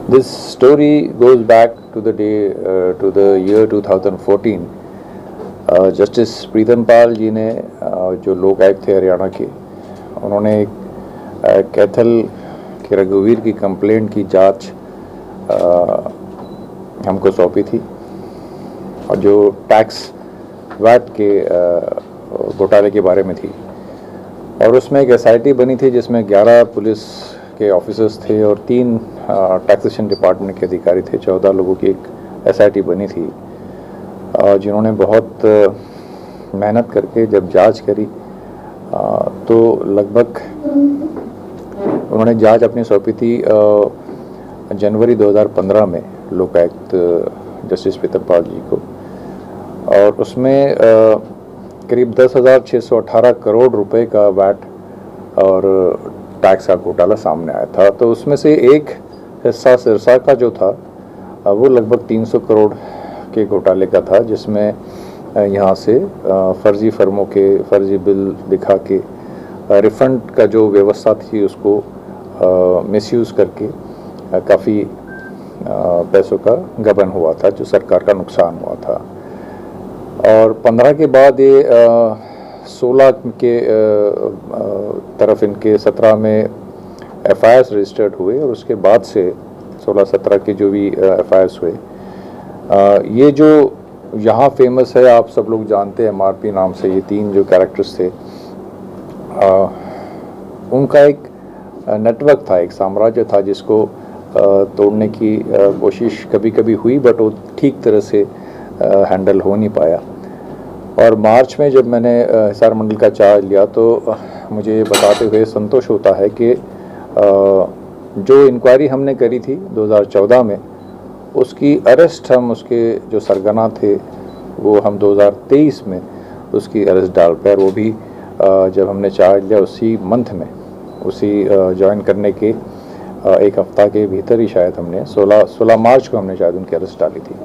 This story goes back to the day, to the year 2014. Justice प्रीतम पाल जी ने, जो लोक आयुक्त थे हरियाणा के, उन्होंने एक कैथल के रघुवीर की कंप्लेंट की जांच हमको सौंपी थी, और जो टैक्स वैट के घोटाले के बारे में थी। और उसमें एक एसआईटी बनी थी जिसमें 11 पुलिस के ऑफिसर्स थे और 3 टैक्सेशन डिपार्टमेंट के अधिकारी थे। 14 लोगों की एक एसआईटी बनी थी, जिन्होंने बहुत मेहनत करके जब जांच करी तो लगभग उन्होंने जांच अपनी सौंपी थी जनवरी 2015 में लोकायुक्त जस्टिस प्रीतम पाल जी को, और उसमें करीब 10,618 करोड़ रुपए का वैट और टैक्स का घोटाला सामने आया था। तो उसमें से एक हिस्सा सिरसा का जो था वो लगभग 300 करोड़ के घोटाले का था, जिसमें यहाँ से फर्जी फर्मों के फर्जी बिल दिखा के रिफंड का जो व्यवस्था थी उसको मिसयूज़ करके काफ़ी पैसों का गबन हुआ था, जो सरकार का नुकसान हुआ था। और 15 के बाद ये 16 के तरफ इनके 17 में एफआईआर्स रजिस्टर्ड हुए, और उसके बाद से 16-17 के जो भी एफआईआर्स हुए, ये जो यहाँ फेमस है, आप सब लोग जानते हैं एमआरपी नाम से, ये 3 जो कैरेक्टर्स थे, उनका एक नेटवर्क था, एक साम्राज्य था जिसको तोड़ने की कोशिश कभी कभी हुई, बट वो ठीक तरह से हैंडल हो नहीं पाया। और मार्च में जब मैंने हिसार मंडल का चार्ज लिया तो मुझे बताते हुए संतोष होता है कि जो इंक्वायरी हमने करी थी 2014 में, उसकी अरेस्ट हम, उसके जो सरगना थे वो हम 2023 में उसकी अरेस्ट डाल पाए। वो भी जब हमने चार्ज लिया उसी मंथ में, उसी ज्वाइन करने के एक हफ्ता के भीतर ही शायद हमने 16 मार्च को हमने शायद उनकी अरेस्ट डाली थी।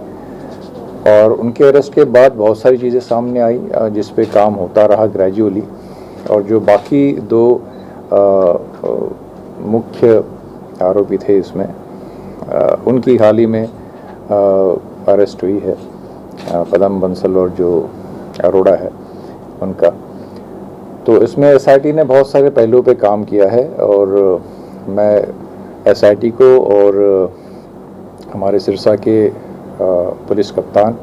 और उनके अरेस्ट के बाद बहुत सारी चीज़ें सामने आई जिस पे काम होता रहा ग्रेजुअली, और जो बाकी 2 मुख्य आरोपी थे इसमें, उनकी हाल ही में अरेस्ट हुई है, पदम बंसल और जो अरोड़ा है उनका। तो इसमें एसआईटी ने बहुत सारे पहलुओं पे काम किया है, और मैं एसआईटी को और हमारे सिरसा के पुलिस कप्तान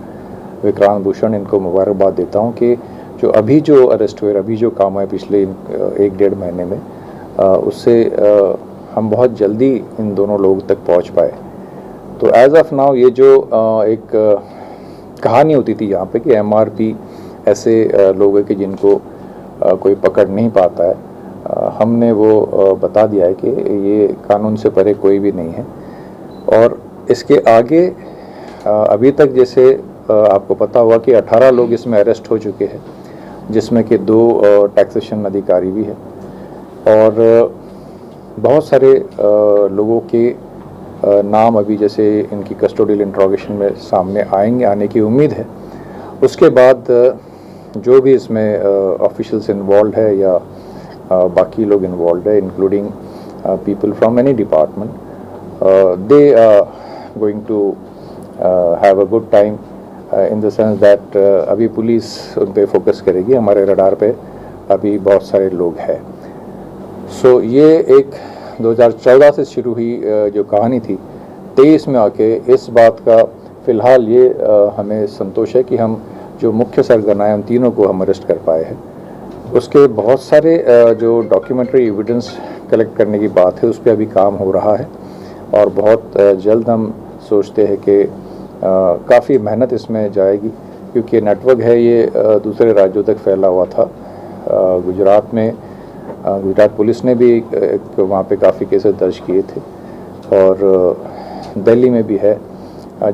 विक्रांत भूषण, इनको मुबारकबाद देता हूं कि जो अभी जो अरेस्ट हुए, अभी जो काम है पिछले 1-1.5 महीने में, उससे हम बहुत जल्दी इन दोनों लोगों तक पहुंच पाए। तो एज ऑफ नाउ ये जो एक कहानी होती थी यहाँ पे कि एमआरपी ऐसे लोग हैं कि जिनको कोई पकड़ नहीं पाता है, हमने वो बता दिया है कि ये कानून से परे कोई भी नहीं है। और इसके आगे अभी तक जैसे आपको पता हुआ कि 18 लोग इसमें अरेस्ट हो चुके हैं, जिसमें कि 2 टैक्सेशन अधिकारी भी हैं, और बहुत सारे लोगों के नाम अभी जैसे इनकी कस्टोडियल इंट्रोगेशन में सामने आएंगे, आने की उम्मीद है। उसके बाद जो भी इसमें ऑफिशियल्स इन्वॉल्व है या बाकी लोग इन्वॉल्व है, including people from any department, they are going to have a good time in the sense that अभी पुलिस उन पे फोकस करेगी, हमारे रडार पे अभी बहुत सारे लोग हैं। सो ये एक 2014 से शुरू हुई जो कहानी थी, 23 में आके इस बात का फ़िलहाल ये हमें संतोष है कि हम जो मुख्य सरगना हैं उन तीनों को हम अरेस्ट कर पाए हैं। उसके बहुत सारे जो डॉक्यूमेंट्री एविडेंस कलेक्ट करने की बात है, उस पर अभी काम हो रहा है, और बहुत जल्द हम सोचते हैं कि काफ़ी मेहनत इसमें जाएगी, क्योंकि नेटवर्क है ये दूसरे राज्यों तक फैला हुआ था। गुजरात में गुजरात पुलिस ने भी एक वहाँ पे काफ़ी केसेस दर्ज किए थे, और दिल्ली में भी है,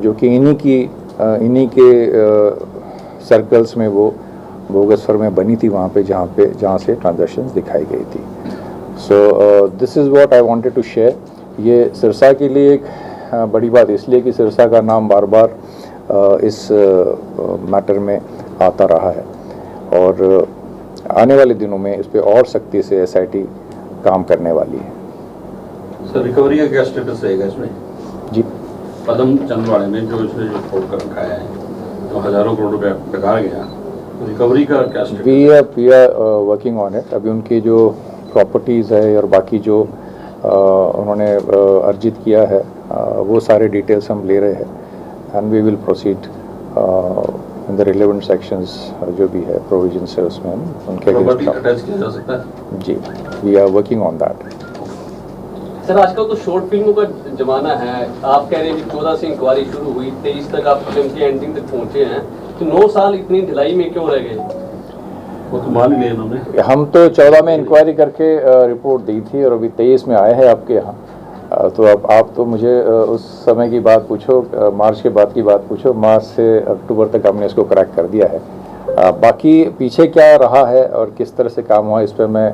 जो कि इन्हीं के सर्कल्स में वो बोगस फर्में बनी थी वहाँ पे, जहाँ से ट्रांजैक्शंस दिखाई गई थी। So this is what I wanted to share. ये सिरसा के लिए एक बड़ी बात इसलिए कि सिरसा का नाम बार बार इस मैटर में आता रहा है, और आने वाले दिनों में इस पे और सख्ती से एसआईटी काम करने वाली है। सर, रिकवरी का क्या स्टेटस रहेगा इसमें? जी, पदम चंदवाड़े में जो इसने जो फ्रॉड कर रखा है, तो हजारों करोड़ रुपया बेकार गया, तो रिकवरी का क्या status? We are working on it. अभी उनकी जो प्रॉपर्टीज़ है और बाकी जो उन्होंने अर्जित किया है वो सारे डिटेल्स हम ले रहे हैं, and we will proceed in the relevant sections. जो भी है प्रोविजंस है उसमें हम उनके प्रॉपर्टी अटैच किया जा सकता है। जी, we are working on that. Sir आजकल तो शॉर्ट फिल्मों का जमाना है, आप कह रहे हैं कि 14 से इंक्वायरी शुरू हुई, 23 तक आप फिल्म की एंडिंग तक पहुंचे हैं, तो 9 साल इतनी ढिलाई में क्यों रह गए? वो तो मान लिया इन्होंने। हम तो 14 में इंक्वायरी करके रिपोर्ट दी थी और अभी 23 में आए हैं आपके यहाँ। तो अब आप तो मुझे उस समय की बात पूछो, मार्च के बाद की बात पूछो। मार्च से अक्टूबर तक हमने इसको क्रैक कर दिया है। बाकी पीछे क्या रहा है और किस तरह से काम हुआ, इस पर मैं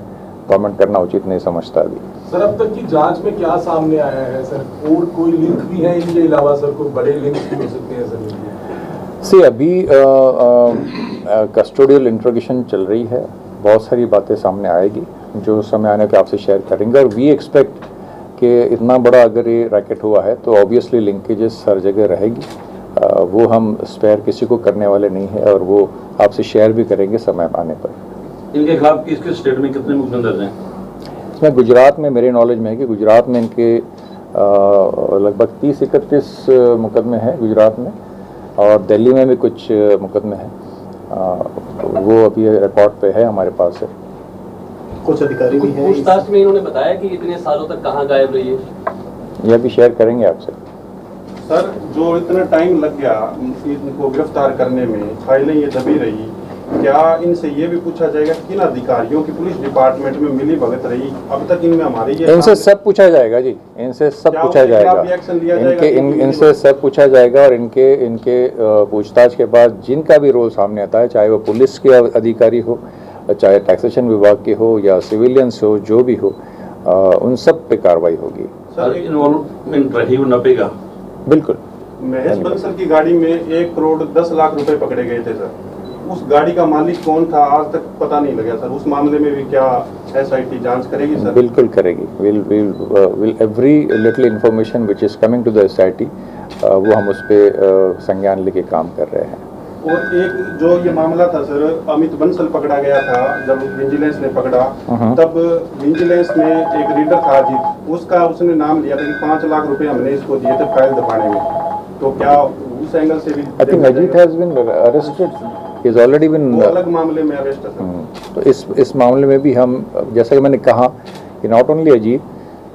कमेंट करना उचित नहीं समझता अभी। सर अब तक की जांच में क्या सामने आया है सर, और कोई लिंक भी है इनके अलावा सर, कोई बड़े लिंक भी हो सकते हैं सर? सी अभी कस्टोडियल इंट्रोगेशन चल रही है, बहुत सारी बातें सामने आएगी जो समय आने पे आपसे शेयर करेंगे। और वी एक्सपेक्ट कि इतना बड़ा अगर ये रैकेट हुआ है तो ऑब्वियसली लिंकेजेस हर जगह रहेगी। वो हम स्पेयर किसी को करने वाले नहीं है और वो आपसे शेयर भी करेंगे समय आने पर। इनके खिलाफ किस किस स्टेट में कितने मुकदमे दर्ज हैं? इसमें गुजरात में मेरे नॉलेज में है कि गुजरात में इनके लगभग 30-31 मुकदमे हैं गुजरात में, और दिल्ली में भी कुछ मुकदमे हैं। वो अभी रिकॉर्ड पे है हमारे पास है। कुछ अधिकारी भी हैं पूछताछ में इन्होंने बताया कि इतने सालों तक कहाँ गायब रही है? यह भी शेयर करेंगे आपसे। सर जो इतना टाइम लग गया इनको गिरफ्तार करने में, फाइलें ये दबी रही, क्या इनसे ये भी पूछा जाएगा कि किन अधिकारियों की पुलिस डिपार्टमेंट में मिली भगत रही अब तक? इनमें हमारी ये इनसे सब पूछा जाएगा जी, इनसे सब पूछा जाएगा, इनसे सब पूछा जाएगा। और इनके पूछताछ के बाद जिनका भी रोल सामने आता है, चाहे वो पुलिस के अधिकारी हो, चाहे टैक्सेशन विभाग के हो या सिविलियंस हो, जो भी हो, उन सब पे कार्रवाई होगी। सर इन्वॉल्वमेंट रही वो नपेगा? बिल्कुल। महेश बंसल की गाड़ी में 1 करोड़ 10 लाख रुपए पकड़े गए थे सर, उस गाड़ी का मालिक कौन था आज तक पता नहीं लगा सर। उस मामले में भी क्या SIT जांच करेगी सर? बिल्कुल करेगी। Will every little information which is coming to the SIT वो हम उस पर संज्ञान लेके काम कर रहे हैं। और एक जो ये मामला था सर, अमित बंसल पकड़ा गया था, जब विजिलेंस ने पकड़ा तब विजिलेंस में एक रीडर था अजीत, उसका उसने नाम लिया था कि 5 लाख रुपए हमने इसको दिए थे फाइल दबाने में, तो क्या उस एंगल से भी? I think Ajit has been arrested, he is already been, अलग मामले में अरेस्ट है। तो इस मामले में भी हम, जैसा कि मैंने कहा कि not only Ajit,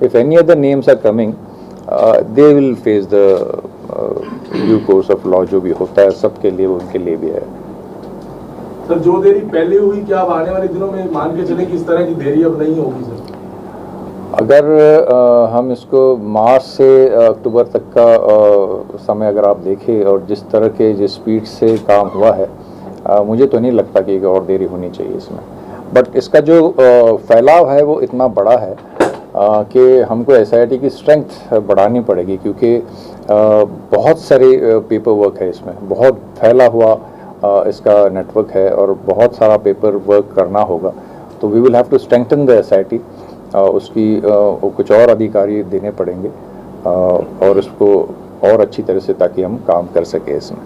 if any other names are coming they will face the due course of law. जो भी होता है सबके लिए, उनके लिए भी है। सर जो देरी पहले हुई, क्या अब आने वाले दिनों में मान के चले कि इस तरह की देरी अब नहीं होगी सर? अगर हम इसको मार्च से अक्टूबर तक का समय अगर आप देखें और जिस तरह के जिस स्पीड से काम हुआ है, मुझे तो नहीं लगता कि एक और देरी होनी चाहिए इसमें। बट इसका जो फैलाव है वो इतना बड़ा है कि हमको SIT की स्ट्रेंथ बढ़ानी पड़ेगी, क्योंकि बहुत सारे पेपर वर्क है इसमें, बहुत फैला हुआ इसका नेटवर्क है और बहुत सारा पेपर वर्क करना होगा। तो we will have to strengthen the SIT, उसकी कुछ और अधिकारी देने पड़ेंगे और उसको और अच्छी तरह से, ताकि हम काम कर सके इसमें।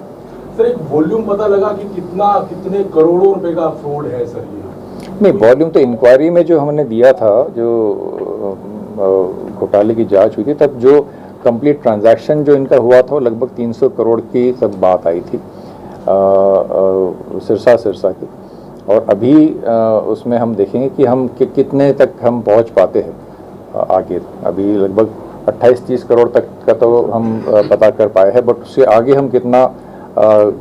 सर एक वॉल्यूम पता लगा कि कितने करोड़ों रुपए का फ्रॉड है सर ये? नहीं, वॉल्यूम तो इंक्वायरी में जो हमने दिया था, जो घोटाले की जांच हुई थी, तब जो कंप्लीट ट्रांजैक्शन जो इनका हुआ था वो लगभग 300 करोड़ की तब बात आई थी सिरसा की। और अभी उसमें हम देखेंगे कि हम कितने तक हम पहुंच पाते हैं आगे। अभी लगभग 28-30 करोड़ तक का तो हम पता कर पाए हैं, बट उससे आगे हम कितना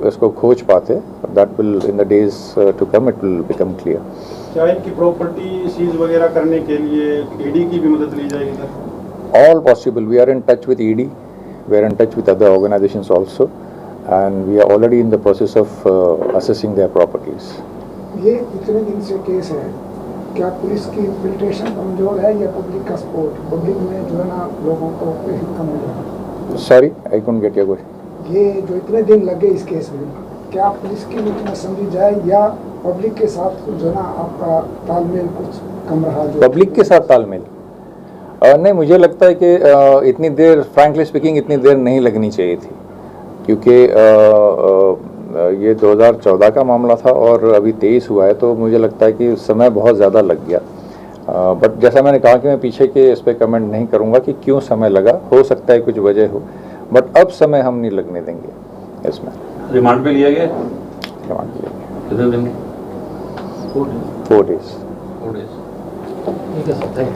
इसको खोज पाते, that will in the days to come it will become clear. क्या इनकी प्रॉपर्टी सीज वगैरह करने के लिए ED की भी मदद ली जाएगी sir? All possible. We are in touch with ED. We are in touch with other organizations also, and we are already in the process of assessing their properties. ये इतने दिन से केस है, क्या पुलिस की इन्फिल्ट्रेशन कमजोर है या पब्लिक का सपोर्ट? पब्लिक में जो है ना लोगों को कम हो गया। Sorry, I couldn't get your question. ये जो इतने दिन लगे इस केस में, क्या पुलिस की वीकनेस समझी जाए या पब्लिक के साथ जो है ना आपका तालमेल कुछ कम रहा? जो पब्लिक के साथ तालमेल, नहीं, मुझे लगता है कि इतनी देर, फ्रैंकली स्पीकिंग, इतनी देर नहीं लगनी चाहिए थी, क्योंकि ये 2014 का मामला था और अभी 23 हुआ है, तो मुझे लगता है कि समय बहुत ज़्यादा लग गया। बट जैसा मैंने कहा कि मैं पीछे के इस पर कमेंट नहीं करूँगा कि क्यों समय लगा, हो सकता है कुछ वजह हो, बट अब समय हम नहीं लगने देंगे इसमें। रिमांड पे लिया गया? रिमांड पे लिया कितने दिन? 4 days। ठीक है सर, थैंक यू।